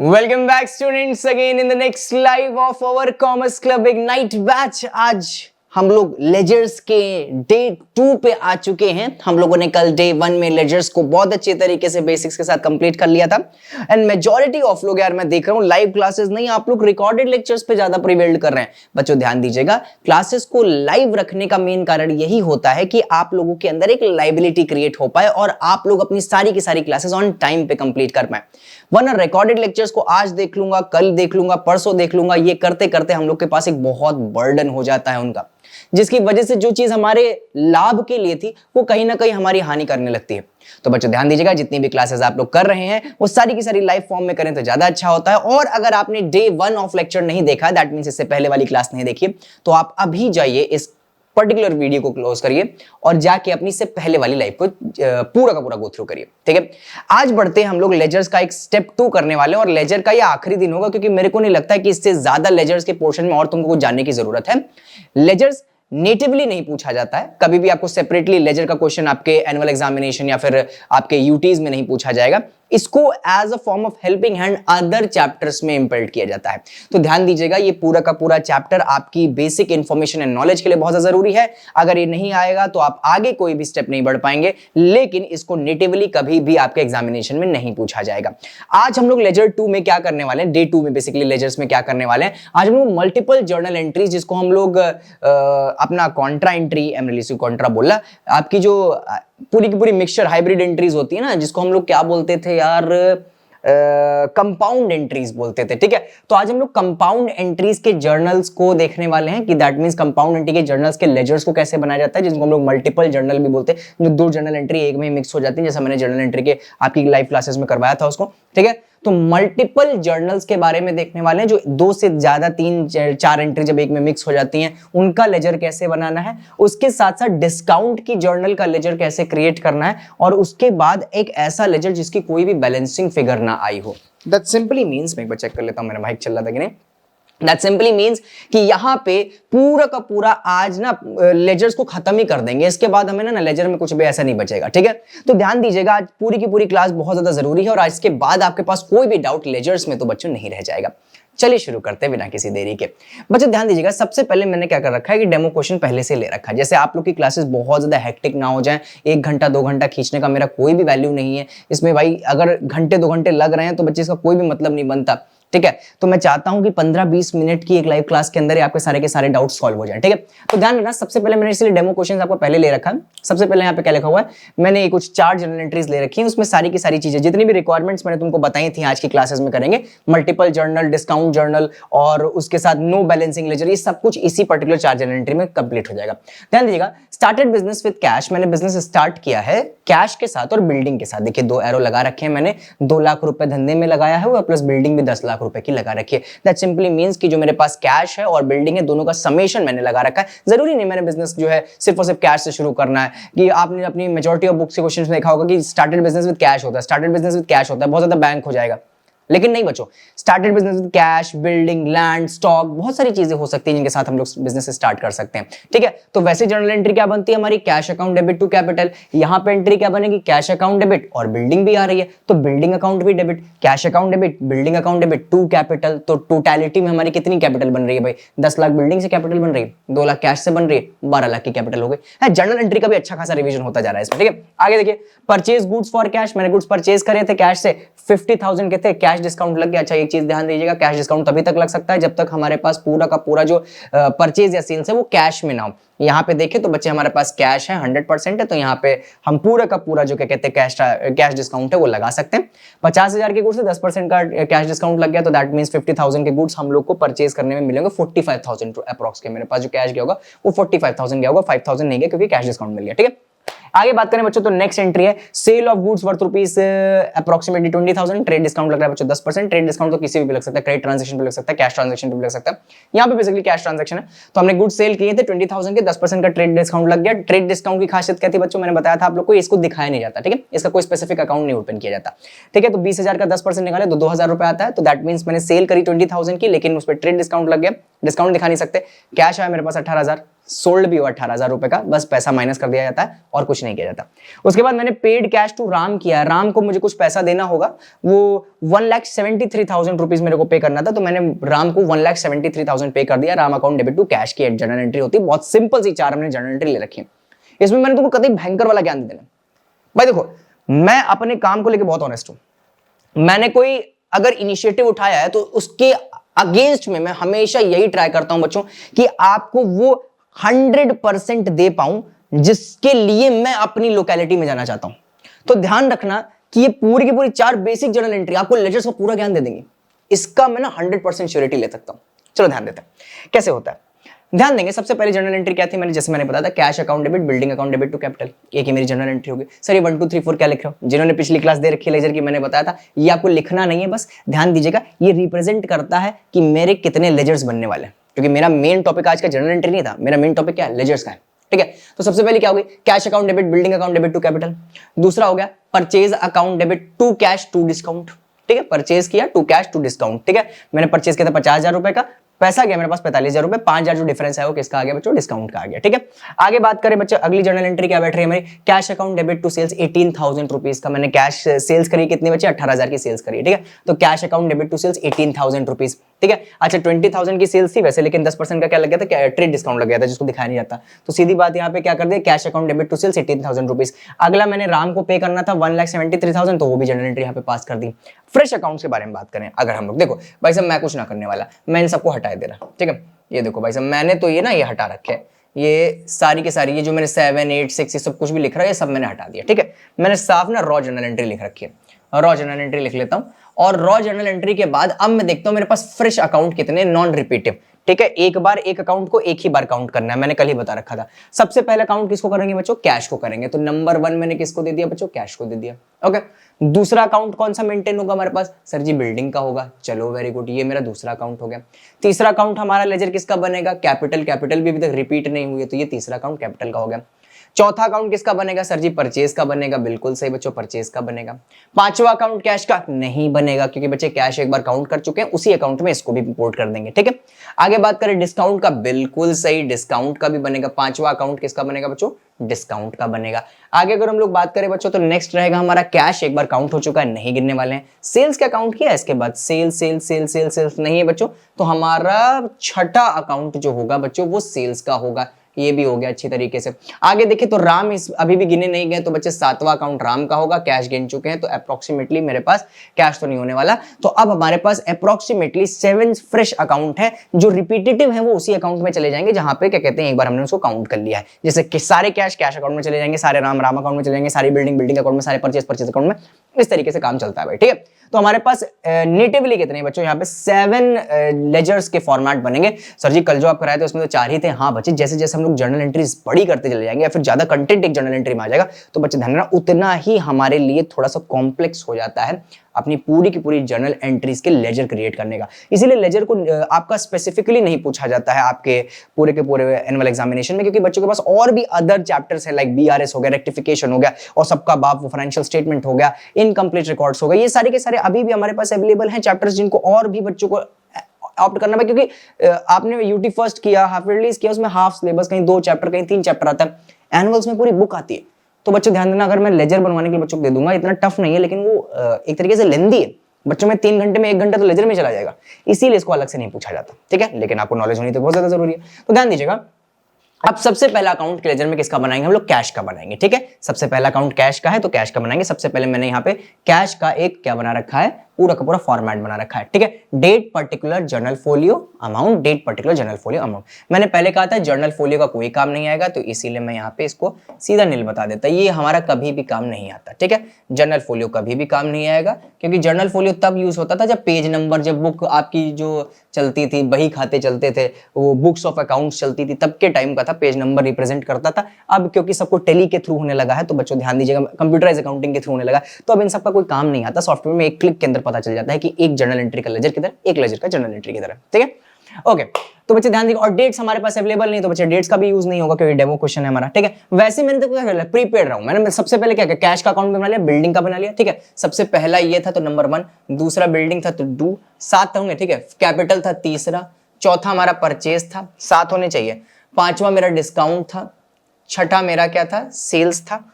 Welcome back students again in the next live of our Commerce Club Ignite batch। आज हम लोग ledgers के day 2 पे आ चुके हैं। हम लोगों ने कल डे 1 में लेजर्स को बहुत अच्छे तरीके से बेसिक्स के साथ कंप्लीट कर लिया था एंड मेजॉरिटी ऑफ लोग यार मैं देख रहा हूँ लाइव क्लासेस नहीं, आप लोग रिकॉर्डेड लेक्चर्स पे ज्यादा प्रिवेल्ड कर रहे हैं। बच्चों ध्यान दीजिएगा, क्लासेस को लाइव रखने का मेन कारण यही होता है कि आप लोगों के अंदर एक लाइबिलिटी क्रिएट हो पाए और आप लोग अपनी सारी की सारी क्लासेस ऑन टाइम पे कंप्लीट कर पाए। वरना रिकॉर्डेड लेक्चर्स को आज देख लूंगा, कल देख लूंगा, परसों देख लूंगा, ये करते करते हम लोग के पास एक बहुत बर्डन हो जाता है उनका, जिसकी वजह से जो चीज हमारे लाभ के लिए थी वो कहीं ना कहीं हमारी हानि करने लगती है। तो बच्चों ध्यान दीजिएगा, जितनी भी क्लासेस आप लोग कर रहे हैं वो सारी की सारी लाइव फॉर्म में करें तो ज्यादा अच्छा होता है। और अगर आपने डे 1 ऑफ लेक्चर नहीं देखा, दैट मींस इससे पहले वाली क्लास नहीं देखी, तो आप अभी जाइए इस पर्टिकुलर वीडियो को क्लोज करिए और जाके अपनी से पहले वाली लाइफ को पूरा का पूरा गो थ्रू करिए। ठीक है, आज बढ़ते हैं हम लोग लेजर्स का एक स्टेप 2 करने वाले हैं और लेजर का ये आखिरी दिन होगा, क्योंकि मेरे को नहीं लगता है कि इससे ज्यादा लेजर्स के पोर्शन में और तुमको कुछ जानने की जरूरत है। लेजर्स नेटिवली नहीं पूछा जाता है, कभी भी आपको सेपरेटली लेजर का क्वेश्चन आपके एनुअल एग्जामिनेशन या फिर आपके यूटीज में नहीं पूछा जाएगा। इसको as a form of helping hand other chapters में इंपल्ट किया जाता है। तो ध्यान दीजिएगा, ये पूरा का पूरा चैप्टर आपकी बेसिक इंफॉर्मेशन एंड नॉलेज के लिए बहुत ज्यादा जरूरी है। अगर ये नहीं आएगा तो आप आगे कोई भी स्टेप नहीं बढ़ पाएंगे, लेकिन इसको नेटिवली कभी भी आपके एग्जामिनेशन में नहीं पूछा जाएगा। आज हम लोग लेजर 2 में क्या करने वाले हैं, डे 2 में बेसिकली लेजर्स में क्या करने वाले हैं, आज हम लोग मल्टीपल जर्नल एंट्रीज, जिसको हम लोग अपना कॉन्ट्रा एंट्री, एमएलसी कॉन्ट्रा बोला, आपकी जो पूरी की पूरी मिक्सचर हाइब्रिड एंट्रीज होती है ना, जिसको हम लोग क्या बोलते थे यार, कंपाउंड एंट्रीज बोलते थे। ठीक है, तो आज हम लोग कंपाउंड एंट्रीज के जर्नल्स को देखने वाले हैं कि दैट मींस कंपाउंड एंट्री के जर्नल्स के लेजर्स को कैसे बनाया जाता है, जिसको हम लोग मल्टीपल जर्नल भी बोलते हैं, जो 2 जर्नल एंट्री एक में मिक्स हो जाती है, जैसा मैंने जर्नल एंट्री के आपकी लाइव क्लासेस में करवाया था उसको। ठीक है, तो मल्टीपल जर्नल्स के बारे में देखने वाले हैं, जो 2 से ज्यादा 3-4 एंट्री जब एक में मिक्स हो जाती हैं, उनका लेजर कैसे बनाना है, उसके साथ साथ डिस्काउंट की जर्नल का लेजर कैसे क्रिएट करना है, और उसके बाद एक ऐसा लेजर जिसकी कोई भी बैलेंसिंग फिगर ना आई हो। दैट सिंपली मींस, मैं एक बार चेक कर लेता हूं मेरा माइक चल रहा था कि नहीं। That simply means कि यहाँ पे पूरा का पूरा आज ना लेजर्स को खत्म ही कर देंगे, इसके बाद हमें ना लेजर में कुछ भी ऐसा नहीं बचेगा। ठीक है, तो ध्यान दीजिएगा, आज पूरी की पूरी क्लास बहुत ज्यादा जरूरी है और आज के बाद आपके पास कोई भी डाउट लेजर्स में तो बच्चों नहीं रह जाएगा। चलिए शुरू करते हैं बिना किसी देरी के। बच्चों ध्यान दीजिएगा, सबसे पहले मैंने क्या कर रखा है कि डेमो क्वेश्चन पहले से ले रखा है। जैसे आप लोग की क्लासेस बहुत ज्यादा हेक्टिक ना हो जाए, 1 घंटा 2 घंटा खींचने का मेरा कोई भी वैल्यू नहीं है इसमें भाई। अगर घंटे 2 घंटे लग रहे हैं तो बच्चे इसका कोई भी मतलब नहीं बनता। ठीक है, तो मैं चाहता हूं कि 15-20 मिनट की एक लाइव क्लास के अंदर आपके सारे के सारे डाउट सॉल्व हो जाएं। ठीक है, तो ध्यान रखना, सबसे पहले मैंने इसलिए डेमो क्वेश्चंस आपको पहले ले रखा है। सबसे पहले यहाँ पे क्या लिखा हुआ है, मैंने कुछ 4 जर्नल एंट्रीज ले रखी है, उसमें सारी की सारी चीजें जितनी भी रिक्वायरमेंट्स मैंने तुमको बताई थी आज की क्लासेस में करेंगे। मल्टीपल जर्नल, डिस्काउंट जर्नल और उसके साथ नो बैलेंसिंग लेजर, ये सब कुछ इसी पर्टिकुलर 4 जर्नल एंट्री में कंप्लीट हो जाएगा। ध्यान दीजिएगा, स्टार्टेड बिजनेस विद कैश, मैंने बिजनेस स्टार्ट किया है कैश के साथ और बिल्डिंग के साथ। देखिए 2 एरो लगा रखे हैं मैंने, 2 लाख रुपए धंधे में लगाया है और प्लस बिल्डिंग भी 10 लाख रुपए की लगा रखी है। दैट सिंपली मींस कि जो मेरे पास कैश है और बिल्डिंग है, दोनों का समेशन मैंने लगा रखा है। जरूरी नहीं मैंने बिजनेस जो है सिर्फ और सिर्फ कैश से शुरू करना है, कि आपने अपनी मेजॉरिटी ऑफ बुक्स के क्वेश्चंस में देखा होगा कि स्टार्टेड बिजनेस विद कैश होता है, स्टार्टेड बिजनेस विद कैश होता है, बहुत ज्यादा बैंक हो जाएगा। लेकिन नहीं बच्चों, started business with cash, building, land, stock, बहुत सारी चीजें हो सकती हैं जिनके साथ हम लोग बिजनेस स्टार्ट कर सकते हैं। ठीक है, तो वैसे जर्नल एंट्री क्या बनती है हमारी, cash account debit to capital. यहां पे एंट्री क्या बनेगी, कैश अकाउंट डेबिट, और बिल्डिंग भी आ रही है तो बिल्डिंग अकाउंट भी debit, cash account debit, building account debit to capital. तो टोटलिटी में हमारी कितनी कैपिटल बन रही है भाई, 10 लाख बिल्डिंग से कैपिटल बन रही है, 2 लाख कैश से बन रही है, 12 लाख की कैपिटल हो गई। जर्नल एंट्री का भी अच्छा खासा रिवीजन होता जा रहा है इसमें। ठीक है, आगे देखिए, परचेज गुड्स फॉर कैश, मैंने गुड्स परचेज करे थे कैश से, 50,000 के थे, कैश डिस्काउंट लग गया। अच्छा एक चीज ध्यान दीजिएगा, कैश डिस्काउंट तभी तक लग सकता है जब तक हमारे पास पूरा का पूरा जो परचेज या सेल्स है वो कैश में ना हो। यहाँ पे देखें तो बच्चे हमारे पास कैश है 100% है, तो यहाँ पे हम पूरा का पूरा जो क्या कहते हैं कैश डिस्काउंट है वो लगा सकते हैं। 50,000 के गुड्स से 10% का कैश डिस्काउंट लग गया, तो दैट मींस 50,000 के गुड्स हम लोग को परचेज करने में मिलेंगे 45,000 अप्रॉक्स के। मेरे पास जो कैश गया होगा वो 45,000 गया होगा, 5,000 नहीं गया क्योंकि कैश डिस्काउंट मिल गया। ठीक है, आगे बात करें बच्चों तो नेक्स्ट एंट्री है sale of goods worth rupees approximately 20,000, trade discount लग रहा है बच्चों 10%। ट्रेड डिस्काउंट तो किसी भी लग सकता है, क्रेडिट ट्रांजैक्शन पे लग सकता है, कैश ट्रांजैक्शन पे लग सकता है। यहाँ पे बेसिकली कैश ट्रांजैक्शन है, तो हमने गुड्स सेल किए थे 20,000 के, 10% का ट्रेड डिस्काउंट लग गया। ट्रेड डिस्काउंट की खासियत क्या थी बच्चों, मैंने बताया था आप लोग को, इसको दिखाया नहीं जाता। ठीक है, इसका कोई स्पेसिफिक अकाउंट नहीं ओपन किया जाता। ठीक है, तो 20,000 का 10% निकाले तो 2,000 रुपए आता है, तो दैट मींस मैंने सेल करी 20,000 की, लेकिन उस पर ट्रेड डिस्काउंट लग गया, डिस्काउंट दिखा नहीं सकते। कैश आया मेरे पास 18,000, सोल्ड भी हुआ 18,000 रुपए का, बस पैसा माइनस कर दिया जाता है और कुछ नहीं किया जाता। उसके बाद मैंने पेड कैश टू राम किया, राम को मुझे कुछ पैसा देना होगा, वो 1,73,000 रुपीज मेरे को पे करना था, तो मैंने राम को 1,73,000 पे कर दिया। Ram account debit to cash की जर्नल एंट्री होती है, बहुत सिंपल सी 4 मैंने जर्नल एंट्री ले रखी है। इसमें मैंने तुमको कभी भयंकर वाला ज्ञान देना भाई। देखो मैं अपने काम को लेकर बहुत ऑनेस्ट हूं, मैंने कोई अगर इनिशिएटिव उठाया है तो उसके अगेंस्ट में मैं हमेशा यही ट्राई करता हूं बच्चों कि आपको वो 100% दे पाऊं जिसके लिए मैं अपनी लोकेलिटी में जाना चाहता हूं। तो ध्यान रखना कि ये पूरी की पूरी 4 बेसिक जर्नल एंट्री आपको लेजर्स का पूरा ज्ञान दे देंगे, इसका मैं ना 100% श्योरिटी ले सकता हूं। चलो ध्यान देते हैं कैसे होता है, ध्यान देंगे। सबसे पहले जर्नल एंट्री क्या थी, मैंने बताया था cash account debit, building account debit to capital, एक ही मेरी जर्नल एंट्री होगी। सर ये 1 2 3 4 क्या लिख रहे हो? जिन्होंने पिछली क्लास दे रखी है लेजर की, मैंने बताया था ये आपको लिखना नहीं है, बस ध्यान दीजिएगा। ये रिप्रेजेंट करता है कि मेरे कितने लेजर्स बनने वाले हैं, क्योंकि मेरा मेन टॉपिक आज का जर्नल एंट्री नहीं था, मेरा मेन टॉपिक क्या है, लेजर्स का है। ठीक है, तो सबसे पहले क्या होगी, cash account debit, building account debit to capital. दूसरा हो गया purchase account debit to cash to discount. ठीक है, परचेज किया टू कैश टू डिस्काउंट। ठीक है, मैंने परचेज किया था 50,000 रुपए का, पैसा गया मेरे पास 45,000 रुपए, 5,000 जो डिफरेंस है वो किसका आ गया बच्चों, डिस्काउंट का आ गया। ठीक है, आगे बात करें बच्चों, अगली जर्नल एंट्री क्या बैठ रही है हमारी, cash account debit to sales 18,000 rupees का। मैंने कैश सेल्स करी कितनी बच्चे, 18,000 की सेल्स करी। ठीक है, तो cash account debit to sales 18,000 rupees. ठीक है, अच्छा 20,000 की सेल्स थी वैसे, लेकिन 10% का क्या लग गया था, ट्रेड डिस्काउंट लग गया था जिसको दिखाया नहीं जाता, तो सीधी बात यहाँ पे क्या कर दिया, cash account debit to sales 18,000 rupees. अगला मैंने राम को पे करना था 1,73,000, तो वो भी जर्नल एंट्री यहाँ पे पास कर दी। फ्रेश अकाउंट्स के बारे में बात करें अगर हम लोग, देखो भाई साहब मैं कुछ ना करने वाला, मैं इन सबको हटा दे रहा। ठीक है, ये देखो भाई साहब मैंने तो ये ना ये हटा रखे हैं, ये सारी के सारी, ये जो मैंने 7 8 6 ये सब कुछ भी लिख रहा है ये सब मैंने हटा दिया। ठीक है, मैंने साफ ना रॉ जर्नल एंट्री लिख रखी है, रॉ जर्नल एंट्री लिख लेता हूं। और रॉ जर्नल एंट्री के बाद अब मैं देखता हूं मेरे पास फ्रेश अकाउंट कितने, नॉन रिपीटिव। ठीक है, एक बार एक अकाउंट को एक ही बार काउंट करना है, मैंने कल ही बता रखा था। सबसे पहले काउंट किसको करेंगे बच्चों, कैश को करेंगे, तो नंबर 1 मैंने किसको दे दिया बच्चों, कैश को दे दिया। ओके, दूसरा अकाउंट कौन सा मेंटेन होगा हमारे पास, सर जी बिल्डिंग का होगा, चलो वेरी गुड, ये मेरा दूसरा अकाउंट हो गया। तीसरा अकाउंट हमारा लेजर किसका बनेगा, कैपिटल, कैपिटल भी अभी तक रिपीट नहीं हुई है, तो ये तीसरा अकाउंट कैपिटल का हो गया। चौथा अकाउंट किसका बनेगा, सर जी परचेज का बनेगा, बिल्कुल सही बच्चों, परचेज का बनेगा। पांचवा अकाउंट कैश का नहीं बनेगा, क्योंकि बच्चे कैश एक बार काउंट कर चुके हैं, उसी अकाउंट में इसको भी इंपोर्ट कर देंगे। ठीक है, आगे बात करें डिस्काउंट का, बिल्कुल सही, डिस्काउंट का भी बनेगा। पांचवा अकाउंट किसका बनेगा बच्चों, डिस्काउंट का बनेगा। आगे अगर हम लोग बात करें बच्चों तो नेक्स्ट रहेगा हमारा कैश, एक बार काउंट हो चुका है, नहीं गिनने वाले हैं। सेल्स का काउंट किया, इसके बाद sales sales sales sales sales नहीं है बच्चों, तो हमारा छठा अकाउंट जो होगा बच्चों वो सेल्स का होगा, ये भी हो गया अच्छी तरीके से। आगे देखिए तो राम इस अभी भी गिने नहीं गए, तो बच्चे सातवां अकाउंट राम का होगा, कैश गिन चुके हैं, तो अप्रोक्सीमेटली मेरे पास कैश तो नहीं होने वाला। तो अब हमारे पास अप्रोक्सीमेटली 7 फ्रेश अकाउंट है, जो रिपीटेटिव है वो उसी अकाउंट में चले जाएंगे जहां पे क्या कहते हैं एक बार हमने उसको काउंट कर लिया है। जैसे कि सारे कैश कैश अकाउंट में चले जाएंगे, सारे राम राम अकाउंट में चले जाएंगे, सारी बिल्डिंग बिल्डिंग अकाउंट में, सारे परचेज परचेज अकाउंट में, इस तरीके से काम चलता है भाई। ठीक है, तो हमारे पास नेटिवली कितने बच्चों यहाँ पे 7 लेजर्स के फॉर्मेट बनेंगे। सर जी कल जो आप कराए थे उसमें तो 4 ही थे। हाँ बच्चे, जैसे जैसे हम लोग जर्नल एंट्रीज बड़ी करते चले जाएंगे या फिर ज्यादा कंटेंट एक जर्नल एंट्री में आ जाएगा, तो बच्चे ध्यान रखना उतना ही हमारे लिए थोड़ा सा कॉम्प्लेक्स हो जाता है अपनी पूरी की पूरी जर्नल एंट्रीज के लेजर क्रिएट करने का। इसीलिए लेजर को आपका स्पेसिफिकली नहीं पूछा जाता है आपके पूरे के पूरे एनुअल एग्जामिनेशन में, क्योंकि बच्चों के पास और भी अदर चैप्टर्स है, लाइक बीआरएस हो गया, रेक्टिफिकेशन हो गया, और सबका बाप वो फाइनेंशियल स्टेटमेंट हो गया, इनकम्प्लीट रिकॉर्ड्स हो गए, ये सारे के सारे अभी भी हमारे पास अवेलेबल हैं चैप्टर्स जिनको और भी बच्चों को ऑप्ट करना है। क्योंकि आपने यूटी फर्स्ट किया, हाफ रिलीज किया, उसमें हाफ सिलेबस, कहीं 2 चैप्टर कहीं 3 चैप्टर आता है, एनुअल्स में पूरी बुक आती है। तो बच्चों ध्यान देना, अगर मैं लेजर बनवाने के लिए बच्चों को दे दूंगा, इतना टफ नहीं है, लेकिन वो एक तरीके से लेंदी है, बच्चों में 3 घंटे में 1 घंटा तो लेजर में चला जाएगा, इसीलिए इसको अलग से नहीं पूछा जाता। ठीक है, लेकिन आपको नॉलेज होनी तो बहुत ज्यादा जरूरी है, तो ध्यान दीजिएगा। अब सबसे पहला अकाउंट के लेजर में किसका बनाएंगे हम लोग, कैश का बनाएंगे। ठीक है, सबसे पहला अकाउंट कैश का है तो कैश का बनाएंगे। सबसे पहले मैंने यहाँ पे कैश का एक क्या बना रखा है, पूरा का पूरा फॉर्मेट बना रखा है। ठीक है, date particular journal folio amount, date particular journal folio amount. मैंने पहले कहा था जर्नल फोलियो का कोई काम नहीं आएगा, तो इसीलिए मैं यहाँ पे इसको सीधा नील बता देता, ये हमारा कभी भी काम नहीं आता। ठीक है, जर्नल फोलियो कभी भी काम नहीं आएगा, क्योंकि जर्नल फोलियो तब यूज होता था जब पेज नंबर, जब बुक आपकी जो चलती थी, बही खाते चलते थे, वो बुक्स ऑफ अकाउंट्स चलती थी, तब के टाइम का था, पेज नंबर रिप्रेजेंट करता था। अब क्योंकि सबको टेली के थ्रू होने लगा है, तो बच्चों ध्यान दीजिएगा, कंप्यूटराइज अकाउंटिंग के थ्रू होने लगा, तो अब इन सबका कोई काम नहीं आता। सॉफ्टवेयर में एक क्लिक के अंदर पता चल जाता है कि एक जर्नल एंट्री का लेजर किधर, एक लेजर का जर्नल एंट्री किधर है। ठीक है, ओके, तो बच्चे ध्यान दीजिए। और डेट्स हमारे पास अवेलेबल नहीं, तो बच्चे डेट्स का भी यूज नहीं होगा, क्योंकि डेमो क्वेश्चन है हमारा। ठीक है, वैसे मैंने तो क्या किया, प्रीपेड रहा हूं मैंने। सबसे पहले क्या किया, कैश का अकाउंट बना लिया, बिल्डिंग का बना लिया। ठीक है, सबसे पहला ये था तो नंबर 1, दूसरा बिल्डिंग था तो 2, 7 होंगे। ठीक है, कैपिटल था तीसरा, चौथा हमारा परचेज था, 7 होने चाहिए। पांचवा मेरा डिस्काउंट था, छठा मेरा क्या था, सेल्स था,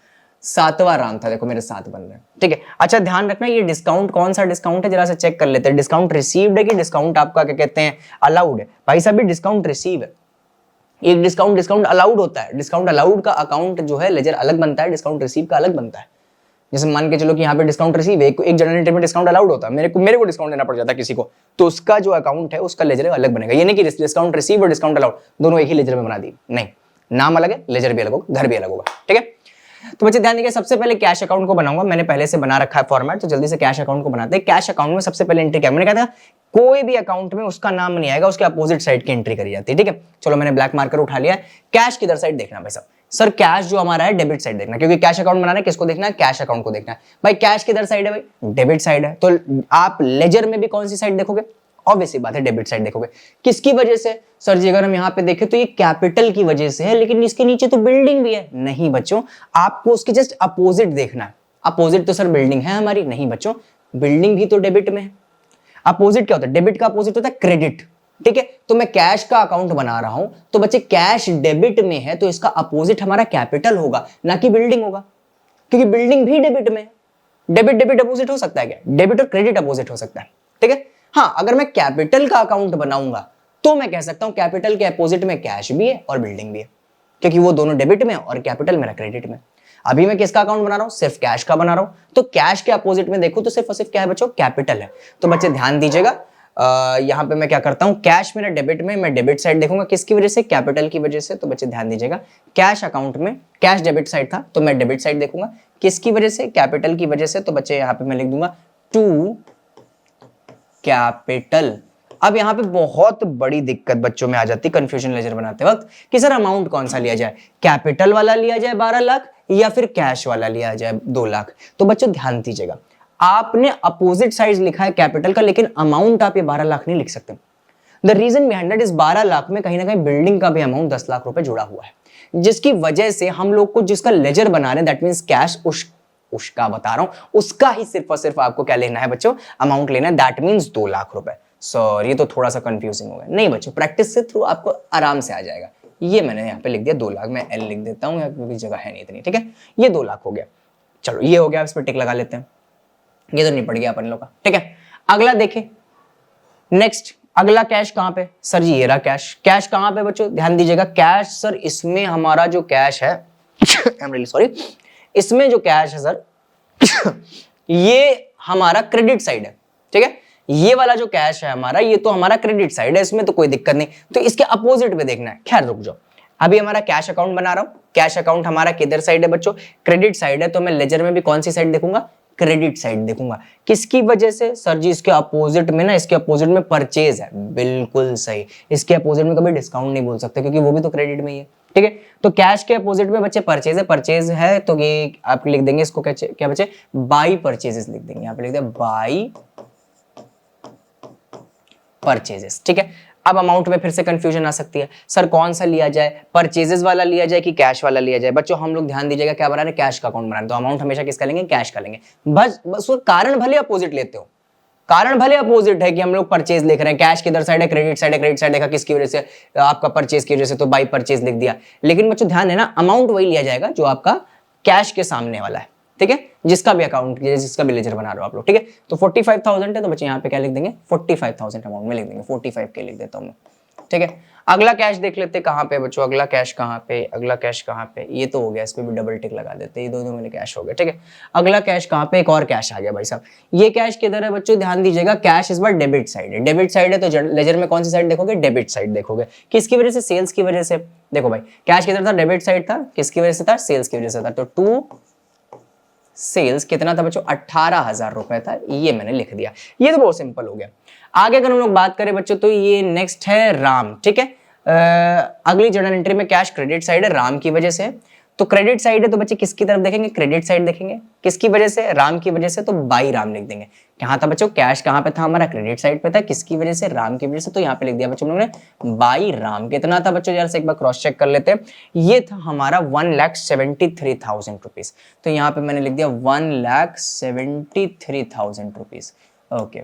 सातवां राम था। देखो मेरे 7 बन रहे हैं, ठीक है। अच्छा ध्यान रखना ये डिस्काउंट कौन सा डिस्काउंट है, जरा से चेक कर लेते हैं। डिस्काउंट रिसीव्ड है कि डिस्काउंट आपका क्या कहते हैं अलाउड है? भाई साहब डिस्काउंट रिसीव है। एक डिस्काउंट अलाउड होता है। डिस्काउंट अलाउड का अकाउंट जो है लेजर अलग बनता है, डिस्काउंट रिसीव का अलग बनता है। जैसे मान के चलो कि यहाँ पे डिस्काउंट रिसीव है, एक जनरल एंट्री में डिस्काउंट अलाउड होता है, मेरे को डिस्काउंट देना पड़ जाता है किसी को, तो उसका जो अकाउंट है उसका लेजर अलग बनेगा। ये नहीं कि डिस्काउंट रिसीव और डिस्काउंट अलाउड दोनों एक ही लेजर में बना दी, नहीं, नाम अलग है, लेजर भी अलग होगा, घर भी अलग होगा, ठीक है। तो बच्चे ध्यान दीजिए, सबसे पहले कैश अकाउंट को बनाऊंगा, मैंने पहले से बना रखा है फॉर्मेट, तो जल्दी से कैश अकाउंट को बनाते हैं। कैश अकाउंट में सबसे पहले एंट्री क्या, मैंने कहा था कोई भी अकाउंट में उसका नाम नहीं आएगा, उसके अपोजिट साइड की एंट्री करी जाती है, ठीक है। चलो मैंने ब्लैक मार्कर उठा लिया। कैश किधर साइड देखना भाई साहब, सर कैश जो हमारा है डेबिट साइड देखना, क्योंकि कैश अकाउंट बनाना है किसको देखना है, कैश अकाउंट को देखना है। भाई कैश किधर साइड है, भाई डेबिट साइड है, तो आप लेजर में भी कौन सी साइड देखोगे, ऑब्वियसली बात है डेबिट साइड देखोगे। किसकी वजह से, सर जी अगर हम यहाँ पे देखें तो ये कैपिटल की वजह से है, लेकिन इसके नीचे तो बिल्डिंग भी है। नहीं बच्चों, आपको उसके जस्ट अपोजिट देखना है। अपोजिट तो सर बिल्डिंग है हमारी, नहीं बच्चों, बिल्डिंग भी तो डेबिट में है। अपोजिट क्या होता है, डेबिट का अपोजिट होता है क्रेडिट, ठीक है। तो मैं कैश का अकाउंट बना रहा हूं, तो बच्चे कैश डेबिट में है, तो इसका अपोजिट हमारा कैपिटल होगा, ना कि बिल्डिंग होगा, क्योंकि बिल्डिंग भी डेबिट में है। डेबिट डेबिट अपोजिट हो सकता है क्या, डेबिट और क्रेडिट अपोजिट हो सकता है, ठीक है। हाँ, अगर मैं कैपिटल का अकाउंट बनाऊंगा तो मैं कह सकता हूं कैपिटल के अपोजिट में कैश भी है और बिल्डिंग भी है, क्योंकि वो दोनों डेबिट में और कैपिटल मेरा क्रेडिट में। अभी मैं किसका अकाउंट बना रहा हूं, सिर्फ कैश का बना रहा हूं, तो कैश के अपोजिट में देखो तो सिर्फ और सिर्फ क्या है बच्चों, कैपिटल है। तो बच्चे ध्यान दीजिएगा, यहां पे मैं क्या करता हूं, कैश मेरा डेबिट में, मैं डेबिट साइड देखूंगा, किसकी वजह से, कैपिटल की वजह से। तो बच्चे ध्यान दीजिएगा, कैश अकाउंट में कैश डेबिट साइड था, तो मैं डेबिट साइड देखूंगा, किसकी वजह से, कैपिटल की वजह से। तो बच्चे यहां पे मैं लिख दूंगा टू कैपिटल। अब यहां पे बहुत बड़ी दिक्कत बच्चों में आ जाती है कंफ्यूजन लेजर बनाते वक्त कि सर अमाउंट कौन सा लिया जाए, कैपिटल वाला लिया जाए 12 लाख या फिर कैश वाला लिया जाए 2 लाख। तो बच्चों ध्यान दीजिएगा, आपने अपोजिट साइड लिखा है कैपिटल का, लेकिन अमाउंट आप ये 12 लाख नहीं लिख सकते। द रीजन बिहाइंड दैट इस 12 लाख में कहीं ना कहीं बिल्डिंग का भी अमाउंट 10 लाख रुपए जुड़ा हुआ है, जिसकी वजह से हम लोग को जिसका लेजर बना रहे हैं दैट मींस कैश, उसका बता रहा हूं, उसका ही सिर्फ और सिर्फ आपको क्या लेना है बच्चों, अमाउंट लेना है, दैट मींस 2 लाख रुपए। सर ये तो थोड़ा सा कंफ्यूजिंग हो गया, नहीं बच्चों प्रैक्टिस से थ्रू आपको आराम से आ जाएगा। ये मैंने यहाँ पे लिख दिया 2 लाख, मैं एल लिख देता हूँ क्योंकि जगह है नहीं इतनी, ठीक है। ये 2 लाख हो गया, चलो ये हो गया, इस पर टिक लगा लेते हैं, ये तो निपट गया अपन लोग का, ठीक है। अगला देखें, नेक्स्ट अगला कैश कहां पे, सर जी ये रहा कैश। कैश कहां पे बच्चों, ध्यान दीजिएगा, कैश सर इसमें हमारा जो कैश है आई एम रियली सॉरी, इसमें जो कैश है सर ये हमारा क्रेडिट साइड है, ठीक है। ये वाला जो कैश है हमारा, ये तो हमारा क्रेडिट साइड है, इसमें तो कोई दिक्कत नहीं, तो इसके अपोजिट में देखना है। खैर रुक जाओ, अभी हमारा कैश अकाउंट बना रहा हूं, कैश अकाउंट हमारा किधर साइड है बच्चों, क्रेडिट साइड है, तो मैं लेजर में भी कौन सी साइड देखूंगा, क्रेडिट साइड देखूंगा। किसकी वजह से, सर जी इसके अपोजिट में ना, इसके अपोजिट में परचेज है, बिल्कुल सही, इसके अपोजिट में कभी डिस्काउंट नहीं बोल सकते क्योंकि वो भी तो क्रेडिट में ही है, ठीक है। तो कैश के अपोजिट में बच्चे परचेज है, परचेज है तो ये आप लिख देंगे इसको क्या बच्चे, बाई परचेजेस लिख देंगे, यहाँ पे लिख दें बाई परचेजेस, ठीक है। अब अमाउंट में फिर से कंफ्यूजन आ सकती है, सर कौन सा लिया जाए, परचेजेस वाला लिया जाए कि कैश वाला लिया जाए। बच्चों हम लोग ध्यान दीजिएगा, क्या बना रहे, कैश का अकाउंट बना रहे, तो अमाउंट हमेशा किसका लेंगे, कैश का लेंगे। बस कारण भले अपोजिट लेते हो, कारण भले अपोजिट है कि हम लोग परचेज लिख रहे हैं, कैश किधर साइड है, क्रेडिट साइड है, क्रेडिट साइड देखा किसकी वजह से, आपका परचेज की वजह से, तो बाई परचेज लिख दिया। लेकिन बच्चों ध्यान है ना, अमाउंट वही लिया जाएगा जो आपका कैश के सामने वाला है, ठीक है, जिसका भी अकाउंट, जिसका भी लेजर बना रहे हो आप लोग, ठीक है। तो 45,000 है, तो बच्चे यहाँ पे क्या लिख देंगे, 45,000 अमाउंट में लिख देंगे, 45 के लिख देता हूँ मैं, ठीक है। अगला कैश देख लेते हैं कहाँ पे बच्चों, अगला कैश कहाँ पे, अगला कैश कहाँ पे, ये तो हो गया, इस पे भी डबल टिक लगा देते हैं, ये दोनों मेरे कैश हो गए, ठीक है। अगला कैश कहाँ पे, एक और कैश आ गया भाई साहब। ये कैश किधर है बच्चों, ध्यान दीजिएगा, कैश इस बार डेबिट साइड है, डेबिट साइड है तो लेजर में कौन सी साइड देखोगे, डेबिट साइड देखोगे। किसकी वजह से, सेल्स की वजह से। देखो भाई कैश किधर था, डेबिट साइड था, किसकी वजह से था, सेल्स की वजह से था, तो टू सेल्स कितना था बच्चों, 18,000 रुपए था, ये मैंने लिख दिया। ये तो बहुत सिंपल हो गया। आगे अगर हम लोग बात करें बच्चों, तो ये नेक्स्ट है राम, ठीक है। अगली जर्नल एंट्री में कैश क्रेडिट साइड है, राम की वजह से, तो क्रेडिट साइड है तो बच्चे किसकी तरफ देखेंगे, क्रेडिट साइड देखेंगे, किसकी वजह से, राम की वजह से, तो बाई राम लिख देंगे। कहां था बच्चों, कैश कहां पे था हमारा, क्रेडिट साइड पे था, किसकी वजह से, राम की वजह से, तो यहाँ पे लिख दिया बच्चों हम लोगों ने बाई राम। कितना था बच्चों, जरा से एक बार क्रॉस चेक कर लेते हैं, ये था हमारा 1,73,000 रुपीज, तो यहाँ पे मैंने लिख दिया 1,73,000 रुपीज, ओके,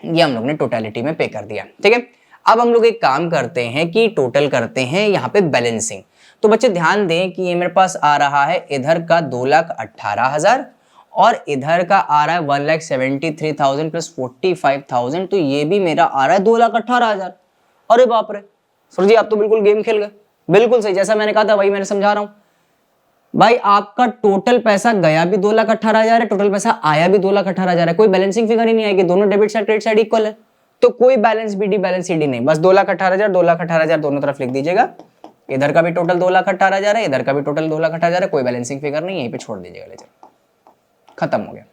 ये हम लोग ने टोटलिटी में पे कर दिया, ठीक है। अब हम लोग एक काम करते हैं कि टोटल करते हैं यहाँ पे बैलेंसिंग। तो बच्चे ध्यान दें कि ये मेरे पास आ रहा है इधर का 2,18,000 और इधर का आ रहा है 1,73,000 प्लस 45,000, तो ये भी मेरा आ रहा है 2,18,000। अरे बाप रे सर जी, आप तो बिल्कुल गेम खेल गए। बिल्कुल सही, जैसा मैंने कहा था वही मैंने समझा रहा हूं भाई। आपका टोटल पैसा गया भी 2,18,000 है, टोटल पैसा आया भी 2,18,000 है, कोई बैलेंसिंग फिगर ही नहीं आएगी, दोनों debit side credit side equal है, तो कोई बैलेंस बीडी बैलेंस सीडी नहीं, बस 2,18,000 2,18,000 दोनों तरफ लिख दीजिएगा। इधर का भी टोटल 2,18,000 है, इधर का भी टोटल 2,18,000 है, कोई बैलेंसिंग फिगर नहीं, यहीं पे छोड़ दीजिएगा लेजर, खत्म हो गया,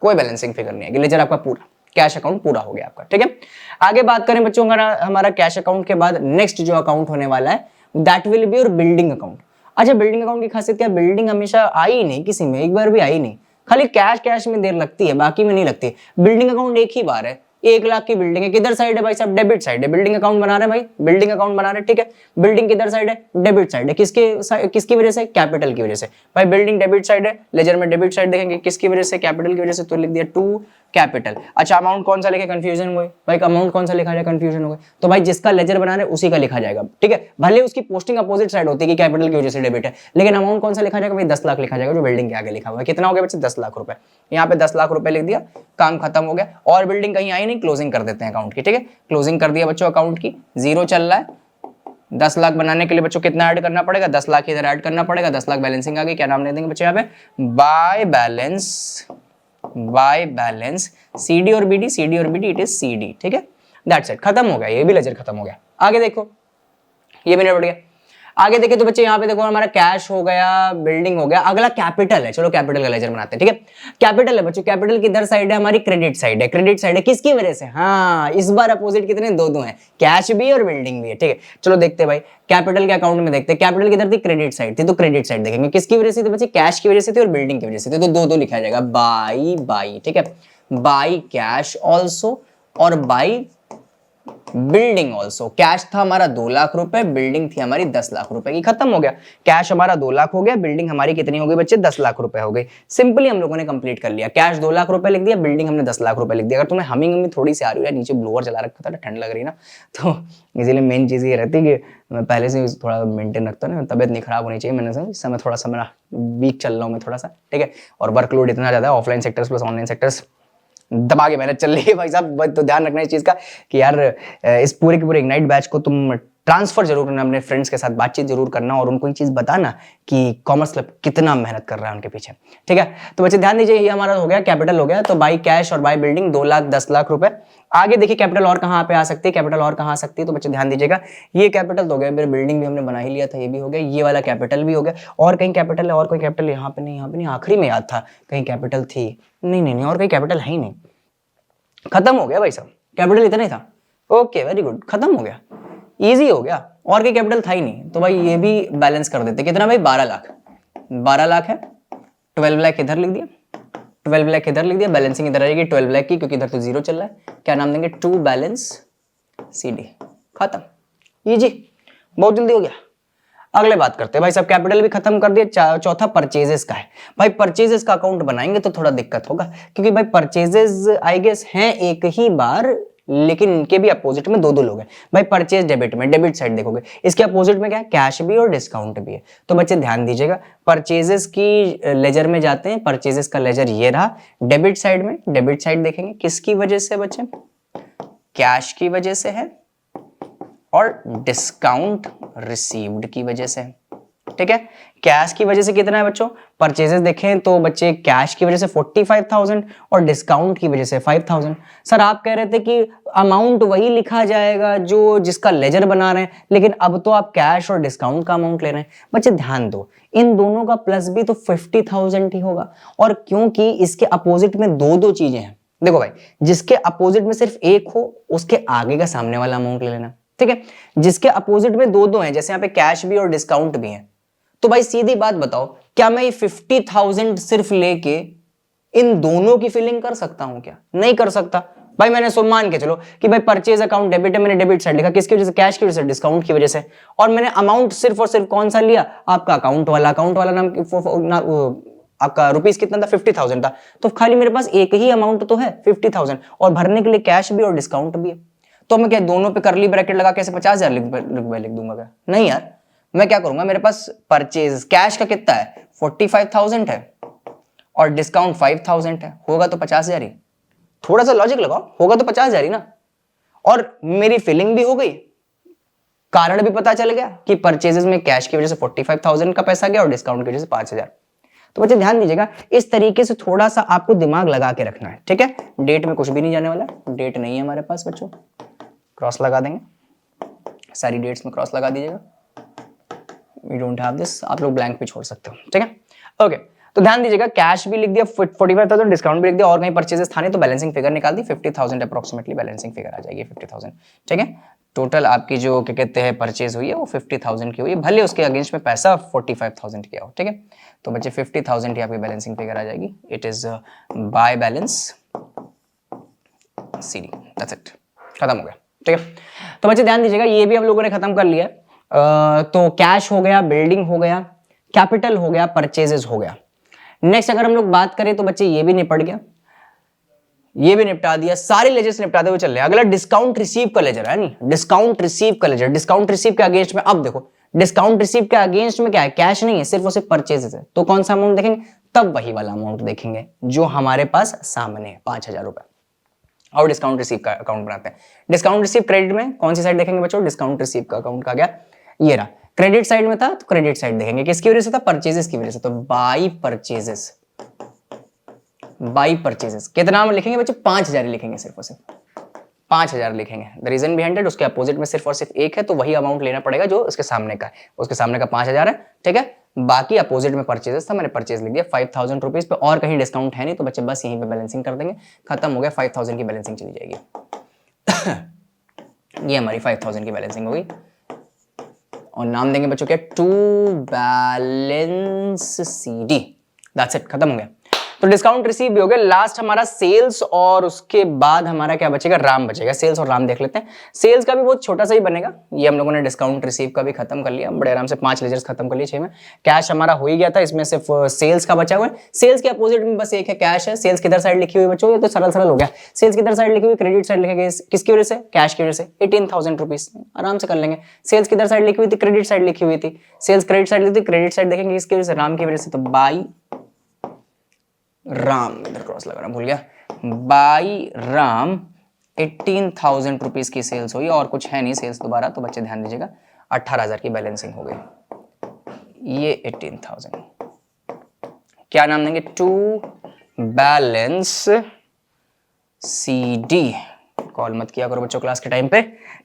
कोई बैलेंसिंग फिगर नहीं है, लेजर आपका पूरा कैश अकाउंट पूरा हो गया आपका। ठीक है, आगे बात करें बच्चों, हमारा कैश अकाउंट के बाद नेक्स्ट जो अकाउंट होने वाला है that will be your building account. अच्छा, बिल्डिंग अकाउंट की खासियत क्या, बिल्डिंग हमेशा आई नहीं, किसी में एक बार भी आई नहीं, खाली कैश में देर लगती है, बाकी में नहीं लगती। बिल्डिंग अकाउंट एक ही बार है, 1,00,000 की बिल्डिंग है, किधर साइड है भाई साहब, डेबिट साइड है। बिल्डिंग अकाउंट बना रहे हैं भाई, बिल्डिंग अकाउंट बना रहे हैं, ठीक है। बिल्डिंग किधर साइड है, डेबिट साइड है, किसकी वजह से, कैपिटल की वजह से। भाई बिल्डिंग डेबिट साइड है, लेजर में डेबिट साइड देखेंगे, किसकी वजह से, कैपिटल की वजह से, तो लिख दिया टू कैपिटल। अच्छा, अमाउंट कौन सा लिखे, कंफ्यूजन हुए भाई, अमाउंट कौन सा लिखा जाए, कंफ्यूजन हो गए, तो भाई जिसका लेजर बना रहे उसी का लिखा जाएगा, ठीक है। भले उसकी पोस्टिंग अपोजिट साइड होती है कि कैपिटल की वजह से डेबिट है, लेकिन अमाउंट कौन सा लिखा जाएगा भाई, 10 लाख लिखा जाएगा, जो बिल्डिंग के आगे लिखा हुआ है। कितना हो गया बच्चे, 10 लाख रुपए, यहाँ पे 10 लाख रुपए लिख दिया, काम खत्म हो गया। और बिल्डिंग कहीं आई नहीं, क्लोजिंग कर देते हैं अकाउंट की, ठीक है। क्लोजिंग कर दिया बच्चों अकाउंट की, जीरो चल रहा है। 10 लाख बनाने के लिए बच्चों कितना ऐड करना पड़ेगा, 10 लाख इधर ऐड करना पड़ेगा, 10 लाख बैलेंसिंग आ गई। क्या नाम ले देंगे बच्चों यहाँ पे, बाय बैलेंस सीडी और बीडी, सीडी और बीडी, इट इज सीडी, ठीक है। दैट्स इट, खत्म हो गया, ये भी लेजर खत्म हो गया। आगे देखो, ये भी निपट गया। आगे देखिए तो बच्चे यहाँ पे देखो, हमारा कैश हो गया, बिल्डिंग हो गया, अगला कैपिटल है। चलो कैपिटल का लेजर बनाते हैं, ठीक है। कैपिटल है बच्चों, कैपिटल किधर साइड है, हमारी क्रेडिट साइड है। क्रेडिट साइड है किसकी वजह से, हाँ इस बार अपोजिट कितने, दो हैं, कैश भी और बिल्डिंग भी है, ठीक है। चलो देखते हैं भाई, कैपिटल के अकाउंट में देखते हैं, कैपिटल किधर थी, क्रेडिट साइड थी, तो क्रेडिट साइड देखेंगे किसकी वजह से थी बच्चे, कैश की वजह से थी और बिल्डिंग की वजह से थी, तो दो लिखा जाएगा, बाई, ठीक है, बाई कैश ऑल्सो और बाई बिल्डिंग ऑल्सो। कैश था हमारा 2 लाख रुपए, बिल्डिंग थी हमारी 10 लाख रुपए की, खत्म हो गया। कैश हमारा 2 लाख हो गया, बिल्डिंग हमारी कितनी हो गई बच्चे, 10 लाख रुपए हो गई। सिंपली हम लोगों ने कंप्लीट कर लिया, कैश 2 लाख रुपए लिख दिया, बिल्डिंग हमने 10 लाख रुपए लिख दिया। अगर तुम्हें हमिंग थोड़ी सी आ रही है, नीचे ब्लोअर चला रखा था, ठंड लग रही ना, तो इसीलिए मेन चीज ये रहती है कि मैं पहले से थोड़ा मेंटेन रखता हूँ ना, तबियत नहीं खराब होनी चाहिए। मैंने इस समय थोड़ा सा मेरा वीक चल रहा हूँ मैं थोड़ा सा, ठीक है। और वर्कलोड इतना ज्यादा है, offline sectors plus online sectors दबा के मेहनत चल रही है भाई साहब। तो ध्यान रखना इस चीज का कि यार इस पूरे के पूरे इग्नाइट बैच को तुम ट्रांसफर जरूर करना, अपने फ्रेंड्स के साथ बातचीत जरूर करना और उनको ये चीज बताना कि कॉमर्स क्लब कितना मेहनत कर रहा है उनके पीछे, ठीक है। तो बच्चे ध्यान दीजिए, ये हमारा हो गया कैपिटल हो गया, तो बाई कैश और बाई बिल्डिंग 2 लाख 10 लाख रुपए। आगे देखिए कैपिटल और कहाँ पे आ सकती है, कैपिटल और कहाँ आ सकती है, तो बच्चे ध्यान दीजिएगा, ये कैपिटल तो हो गया, फिर बिल्डिंग भी हमने बना ही लिया था, ये भी हो गया, ये वाला कैपिटल भी हो गया। और कहीं कैपिटल है, और कोई कैपिटल यहाँ पे नहीं, यहाँ पे नहीं, आखिरी में याद था कहीं कैपिटल थी, नहीं और कहीं कैपिटल है ही नहीं, खत्म हो गया भाई साहब, कैपिटल इतना ही था। ओके वेरी गुड, खत्म हो गया, इजी हो गया, और कोई कैपिटल था ही नहीं, तो भाई ये भी बैलेंस कर देते। कितना भाई, 12 लाख, 12 लाख है, 12 लाख इधर लिख दिया, 12 लाख इधर लिख दिया, बैलेंसिंग इधर आएगी 12 लाख की, क्योंकि इधर तो जीरो चल रहा है। क्या नाम देंगे, टू बैलेंस सीडी, खत्म, इजी, बहुत जल्दी हो गया। अगले बात करते हैं भाई साहब, कैपिटल भी खत्म कर दिया, चौथा परचेजेस का है। भाई परचेजेस का अकाउंट बनाएंगे तो थोड़ा दिक्कत होगा, क्योंकि भाई परचेजेस आई गेस हैं एक ही बार, लेकिन इनके भी अपोजिट में दो लोग हैं। भाई परचेज डेबिट में, डेबिट साइड देखोगे, इसके अपोजिट में क्या है, कैश भी और डिस्काउंट भी है। तो बच्चे ध्यान दीजिएगा, परचेजेस की लेजर में जाते हैं, परचेजेस का लेजर ये रहा, डेबिट साइड में, डेबिट साइड देखेंगे किसकी वजह से बच्चे, कैश की वजह से है और डिस्काउंट रिसीव्ड की वजह से, ठीक है। कैश की वजह से कितना है बच्चों, परचेजेस देखें तो बच्चे कैश की वजह से 45,000 और डिस्काउंट की वजह से 5,000। सर आप कह रहे थे कि अमाउंट वही लिखा जाएगा जो जिसका लेजर बना रहे हैं, लेकिन अब तो आप कैश और डिस्काउंट का अमाउंट ले रहे हैं। बच्चे ध्यान दो, इन दोनों का प्लस भी तो 50,000 ही होगा, और क्योंकि इसके अपोजिट में दो चीजें हैं। देखो भाई, जिसके अपोजिट में सिर्फ एक हो उसके आगे का सामने वाला अमाउंट ले लेना, ठीक है। जिसके अपोजिट में दो हैं, जैसे यहाँ पे कैश भी और डिस्काउंट भी है, तो भाई सीधी बात बताओ, क्या मैं 50,000 सिर्फ लेके इन दोनों की फिलिंग कर सकता हूं क्या, नहीं कर सकता। भाई मैंने मान के चलो कि भाई परचेज अकाउंट डेबिट है, मैंने डेबिट साइड लिखा, किसकी वजह से, कैश की वजह से, डिस्काउंट की वजह से, और मैंने अमाउंट सिर्फ और सिर्फ कौन सा लिया, आपका अकाउंट वाला नाम आपका रुपीस कितना था, 50,000 था, तो खाली मेरे पास एक ही अमाउंट तो है 50,000, और भरने के लिए कैश भी और डिस्काउंट भी है। तो मैं क्या दोनों पे करली ब्रैकेट लगा कैसे 50,000 लिख दूंगा क्या? नहीं यार, मैं क्या करूंगा, मेरे पास परचेज कैश का कितना है 45,000 है और डिस्काउंट 5,000 है, होगा तो 50,000 ही। थोड़ा सा लॉजिक लगाओ, होगा तो 50,000 ही ना। और मेरी फिलिंग भी हो गई, कारण भी पता चल गया कि परचेजेस में कैश की वजह से 45,000 का पैसा गया और डिस्काउंट की वजह से 5,000। तो बच्चे ध्यान दीजिएगा, इस तरीके से थोड़ा सा आपको दिमाग लगा के रखना है, ठीक है। डेट में कुछ भी नहीं जाने वाला, डेट नहीं है हमारे पास बच्चों, क्रॉस लगा देंगे, सारी डेट्स में क्रॉस लगा दीजिएगा। वी डोंट हैव दिस, आप लोग ब्लैंक भी छोड़ सकते हो, ठीक है। ओके, तो ध्यान दीजिएगा, कैश भी लिख दिया 45,000, डिस्काउंट भी लिख दिया और कहीं परचेजेस था नहीं तो बैलेंसिंग फिगर निकाल दी 50,000 अप्रोक्सीमेटली बैलेंसिंग फिगर आ जाएगी 50,000, ठीक है। टोटल आपकी जो क्या कहते हैं परचेज हुई है वो 50,000 की हुई है, भले उसके अगेंस्ट में पैसा 45,000 किया हो, ठीक है। तो बच्चे 50,000 की आपकी बैलेंसिंग फिगर आ जाएगी। It is by balance CD, that's it, खत्म हो गया, ठीक है। तो बच्चे ध्यान दीजिएगा, ये भी हम लोगों ने खत्म कर लिया। तो कैश हो गया, बिल्डिंग हो गया, कैपिटल हो गया, परचेजेस हो गया। नेक्स्ट अगर हम लोग बात करें तो बच्चे ये भी निपट गया, ये भी निपटा दिया, सारे लेजर्स निपटाते हुए चल रहे हैं। अगला डिस्काउंट रिसीव का लेजर है, नहीं डिस्काउंट रिसीव का लेजर। डिस्काउंट रिसीव के अगेंस्ट में, अब देखो डिस्काउंट रिसीव के अगेंस्ट में क्या है, कैश नहीं है, सिर्फ और सिर्फ परचेजेस है। तो कौन सा अमाउंट देखेंगे, तब वही वाला अमाउंट देखेंगे जो हमारे पास सामने है, 5,000 रुपए। और डिस्काउंट रिसीव का अकाउंट बनाते हैं। डिस्काउंट रिसीव क्रेडिट में कौन सी साइड देखेंगे बच्चों, डिस्काउंट रिसीव का अकाउंट का गया, ये रहा। क्रेडिट साइड में था तो क्रेडिट साइड देखेंगे, किसकी वजह से था, परचेजेस की वजह से। तो बाई परचेजेस, बाई परचेजेस कितना लिखेंगे बच्चों, 5,000 लिखेंगे, सिर्फ और सिर्फ 5,000 लिखेंगे। द रीजन बिहाइंड इट, उसके अपोजिट में सिर्फ और सिर्फ एक है तो वही अमाउंट लेना पड़ेगा जो उसके सामने का है। उसके सामने का 5,000 है, ठीक है। बाकी अपोजिट में परचेजेस था, मैंने परचेज लिख दिया 5,000 रुपीज पे, और कहीं डिस्काउंट है नहीं तो बच्चे बस यहीं पे बैलेंसिंग कर देंगे, खत्म हो गया। 5,000 की बैलेंसिंग चली जाएगी। ये हमारी 5,000 की बैलेंसिंग होगी और नाम देंगे बच्चों क्या, to balance CD, that's it, खत्म हो गया। तो डिस्काउंट रिसीव भी हो गया। लास्ट हमारा सेल्स और उसके बाद हमारा क्या बचेगा, राम बचेगा। सेल्स और राम देख लेते हैं। सेल्स का भी बहुत छोटा सा ही बनेगा। ये हम लोगों ने डिस्काउंट रिसीव का भी खत्म कर लिया, बड़े आराम से 5 लेजर्स खत्म कर लिए 6 में। कैश हमारा हो ही गया था, इसमें सिर्फ सेल्स का बचा हुआ है। सेल्स के अपोजिट में बस एक है, कैश है। सेल्स किधर साइड लिखी हुई बच्चों, ये तो सरल सरल हो गया। सेल्स किधर साइड लिखी हुई, क्रेडिट साइड लिखेंगे, किसकी वजह से, कैश की वजह से। 18,000 रुपीज आराम से कर लेंगे। सेल्स किधर साइड लिखी हुई थी, क्रेडिट साइड लिखी हुई थी। सेल्स क्रेडिट साइड लिखी थी, क्रेडिट साइड देखेंगे किसकी वजह से, राम की वजह से। तो बाई राम, इधर क्रॉस लगाना भूल गया, बाई राम 18,000 रुपीज की सेल्स हुई और कुछ है नहीं सेल्स दोबारा। तो बच्चे ध्यान दीजिएगा, 18,000 की बैलेंसिंग हो गई। ये 18,000 क्या नाम देंगे, टू बैलेंस CD। कॉल मत किया करो बच्चों क्लास के टाइम पे,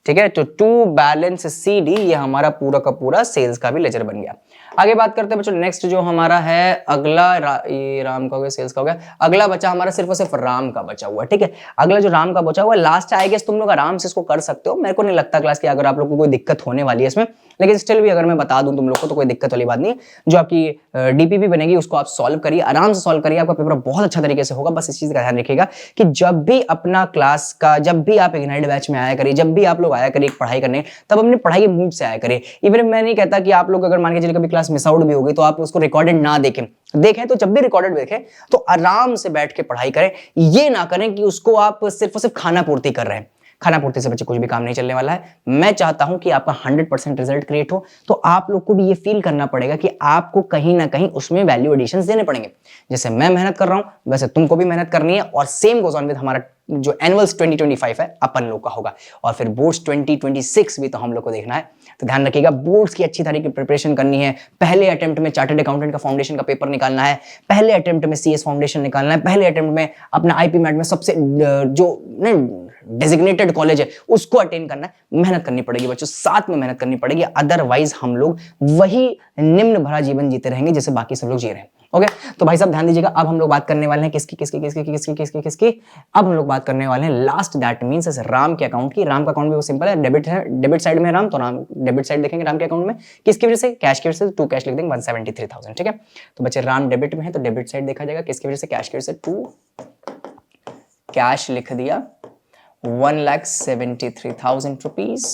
ठीक है। तो टू बैलेंस CD, ये हमारा पूरा का पूरा सेल्स का भी लेजर बन गया। आगे बात करते हैं बच्चों, नेक्स्ट जो हमारा है अगला ये राम का हो गया, सेल्स का हो गया। अगला बचा हमारा सिर्फ और सिर्फ राम का बचा हुआ, ठीक है। अगला जो राम का बचा हुआ लास्ट आएगा, तुम लोग आराम से इसको कर सकते हो। मेरे को नहीं लगता क्लास की अगर आप लोग को कोई दिक्कत होने वाली है इसमें, लेकिन स्टिल भी अगर मैं बता दूं तुम लोग को तो कोई दिक्कत वाली बात नहीं। जो आपकी DPP बनेगी उसको आप सॉल्व करिए, आराम से सॉल्व करिए, आपका पेपर बहुत अच्छा तरीके से होगा। बस इस चीज का ध्यान रखिएगा कि जब भी अपना क्लास का, जब भी आप इग्नाइट बैच में आया करिए, जब भी आप लोग आया करिए पढ़ाई करने, तब अपनी पढ़ाई के मूड से आया करिए। इवन मैं नहीं कहता कि आप लोग अगर मान के चलिए कभी क्लास मिस आउट भी होगी तो आप उसको रिकॉर्डेड ना देखें, तो जब भी रिकॉर्डेड देखें तो आराम से बैठ के पढ़ाई करें। ये ना करें कि उसको आप सिर्फ और सिर्फ खाना पूर्ति कर रहे हैं। खाना पूर्ति से बच्चे कुछ भी काम नहीं चलने वाला है। मैं चाहता हूं कि आपका 100% रिजल्ट क्रिएट हो, तो आप लोग को भी ये फील करना पड़ेगा कि आपको कहीं ना कहीं उसमें वैल्यू एडिशंस देने पड़ेंगे। जैसे मैं मेहनत कर रहा हूं वैसे तुमको भी मेहनत करनी है, और सेम गोज ऑन विद हमारा जो एनुअल्स 2025 है अपन लोग का होगा, और फिर बोर्ड्स 2026 भी तो हम लोग को देखना है। तो ध्यान रखिएगा, बोर्ड्स की अच्छी तरीके की प्रिपरेशन करनी है। पहले अटेम्प्ट में चार्टर्ड अकाउंटेंट का फाउंडेशन का पेपर निकालना है, पहले अटेम्प्ट में CS फाउंडेशन निकालना है, पहले अटेम्प्ट में अपना IP मैट में सबसे जो डेजिग्नेटेड कॉलेज है उसको अटेंड करना है। मेहनत करनी पड़ेगी बच्चों, साथ में मेहनत करनी पड़ेगी, अदरवाइज हम लोग वही निम्न भरा जीवन जीते रहेंगे जैसे बाकी सब लोग जी रहे हैं। ओके, तो भाई साहब ध्यान दीजिएगा, अब हम लोग बात करने वाले हैं किसकी किसकी किसकी किसकी किसकी किसकी अब हम लोग बात करने वाले हैं लास्ट, दैट मींस राम के अकाउंट की। राम का अकाउंट भी वो सिंपल है, डेबिट है, डेबिट साइड में राम, तो राम डेबिट साइड देखेंगे राम के अकाउंट में किसकी वजह से, कैश की वजह से। टू कैश लिख देंगे 173,000, ठीक है। तो बच्चे राम डेबिट में है तो डेबिट साइड देखा जाएगा किसकी वजह से, कैश की वजह से। टू कैश लिख दिया 1,73,000 रुपीज।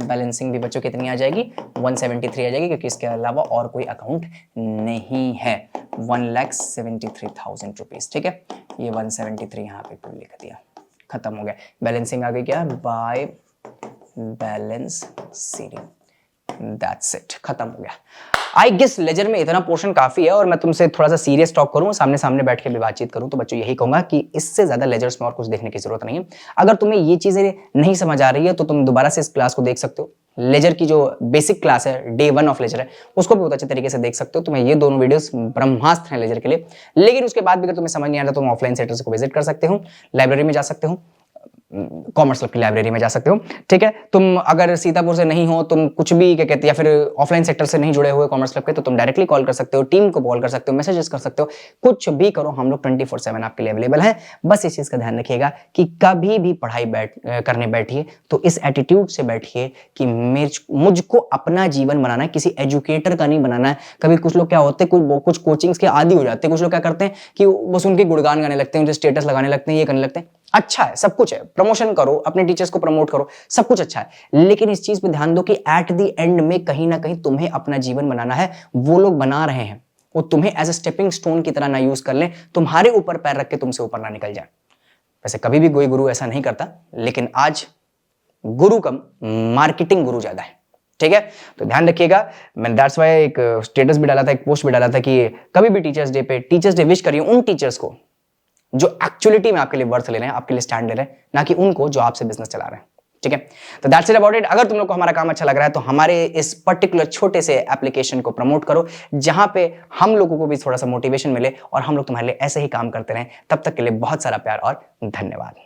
बैलेंसिंग भी बच्चों कितनी आ जाएगी, 173 आ जाएगी, क्योंकि इसके अलावा और कोई अकाउंट नहीं है। 1,73,000 रुपीज, ठीक है। ये 173 यहाँ पे लिख दिया, खत्म हो गया। बैलेंसिंग आ गई क्या, by balance series, that's it, खत्म हो गया। आई गेस लेजर में इतना पोर्शन काफी है और मैं तुमसे थोड़ा सा सीरियस टॉक करूं, सामने सामने बैठ के भी बातचीत करूं, तो बच्चों यही कहूंगा कि इससे ज्यादा लेजर्स में और कुछ देखने की जरूरत नहीं है। अगर तुम्हें ये चीजें नहीं समझ आ रही है तो तुम दोबारा से इस क्लास को देख सकते हो। लेजर की जो बेसिक क्लास है, डे 1 ऑफ लेजर है, उसको भी बहुत अच्छे तरीके से देख सकते हो। तुम्हें ये दोनों वीडियोस ब्रह्मास्त्र हैं लेजर के लिए। लेकिन उसके बाद भी अगर तुम्हें समझ नहीं आ रहा तो तुम ऑफलाइन सेंटर्स को विजिट कर सकते हो, लाइब्रेरी में जा सकते हो, कॉमर्स क्लब की लाइब्रेरी में जा सकते हो। ठीक है, तुम अगर सीतापुर से नहीं हो, तुम कुछ भी क्या कहते हैं, या फिर ऑफलाइन सेक्टर से नहीं जुड़े हुए कॉमर्स क्लब के, तो तुम डायरेक्टली कॉल कर सकते हो, टीम को कॉल कर सकते हो, मैसेजेस कर सकते हो, कुछ भी करो, हम लोग 24/7 आपके लिए अवेलेबल है। बस इस चीज का ध्यान रखिएगा कि कभी भी पढ़ाई करने बैठिए तो इस एटीट्यूड से बैठिए कि मुझको अपना जीवन बनाना है, किसी एजुकेटर का नहीं बनाना है। कभी कुछ लोग क्या होते हैं, कुछ कोचिंग्स के आदी हो जाते हैं, कुछ लोग क्या करते हैं कि बस उनके गुणगान गाने लगते हैं, उनके स्टेटस लगाने लगते हैं, ये करने लगते हैं। अच्छा है, सब कुछ है, प्रमोशन करो, अपने टीचर्स को प्रमोट करो, सब कुछ अच्छा है, लेकिन इस चीज पे ध्यान दो कि एट द एंड में कहीं ना कहीं तुम्हें अपना जीवन बनाना है। वो लोग बना रहे हैं, वो तुम्हें एज ए स्टेपिंग स्टोन की तरह ना यूज कर लें, तुम्हारे ऊपर पैर रख के तुमसे ऊपर ना निकल जाए। वैसे कभी भी कोई गुरु ऐसा नहीं करता, लेकिन आज गुरु कम मार्केटिंग गुरु ज्यादा है। ठीक है, तो ध्यान रखिएगा। मैंने दैट्स वाई एक स्टेटस भी डाला था, एक पोस्ट भी डाला था कि कभी भी टीचर्स डे पे टीचर्स डे विश करिए उन टीचर्स को जो एक्चुअलिटी में आपके लिए वर्थ ले रहे हैं, आपके लिए स्टैंड ले रहे हैं, ना कि उनको जो आपसे बिजनेस चला रहे हैं। ठीक है, तो दैट्स इट अबाउट इट। अगर तुम लोग को हमारा काम अच्छा लग रहा है तो हमारे इस पर्टिकुलर छोटे से एप्लीकेशन को प्रमोट करो, जहां पे हम लोगों को भी थोड़ा सा मोटिवेशन मिले और हम लोग तुम्हारे लिए ऐसे ही काम करते रहें। तब तक के लिए बहुत सारा प्यार और धन्यवाद।